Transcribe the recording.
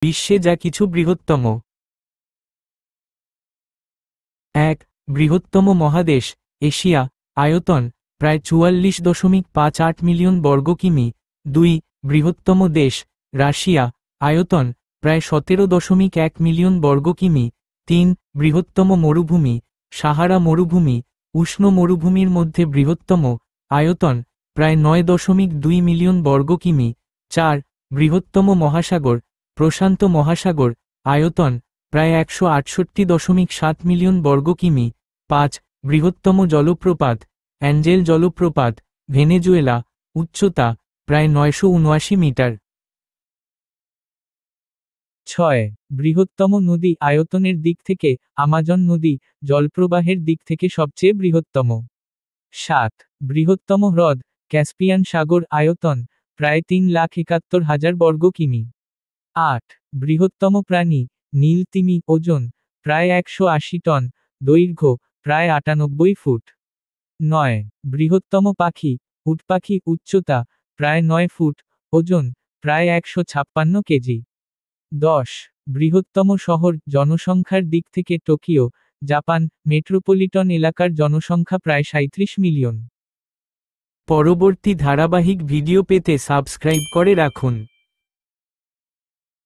বিশ্বে যা কিছু বৃহত্তম। 1. বৃহত্তম মহাদেশ এশিয়া, আয়তন প্রায় 44.58 মিলিয়ন বর্গ কিমি। 2. বৃহত্তম দেশ রাশিয়া, আয়তন প্রায় 17.1 মিলিয়ন বর্গ কিমি। 3. বৃহত্তম মরুভূমি সাহারা মরুভূমি, উষ্ণ মরুভূমির মধ্যে বৃহত্তম, আয়তন প্রায় 9.2 মিলিয়ন বর্গ কিমি। 4. বৃহত্তম মহাসাগর প্রশান্ত মহাসাগর, আয়তন প্রায় 168.7 মিলিয়ন বর্গ কিমি। 5. বৃহত্তম জলপ্রপাত অ্যাঞ্জেল জলপ্রপাত, ভেনেজুয়েলা, উচ্চতা প্রায় 979 মিটার। 6. বৃহত্তম নদী আয়তনের দিক থেকে আমাজন নদী, জলপ্রবাহের দিক থেকে সবচেয়ে বৃহত্তম। 7. বৃহত্তম হ্রদ ক্যাস্পিয়ান সাগর, আয়তন প্রায় 3,71,000 বর্গ কিমি। 8. বৃহত্তম প্রাণী নীল তিমি, ওজন প্রায় 180 টন, দৈর্ঘ্য প্রায় 98 ফুট। 9. বৃহত্তম পাখি উট পাখি, উচ্চতা প্রায় 9 ফুট, ওজন প্রায় 156 কেজি। 10. বৃহত্তম শহর জনসংখ্যার দিক থেকে টোকিও, জাপান, মেট্রোপলিটন এলাকার জনসংখ্যা প্রায় 37 মিলিয়ন। পরবর্তী ধারাবাহিক ভিডিও পেতে সাবস্ক্রাইব করে রাখুন।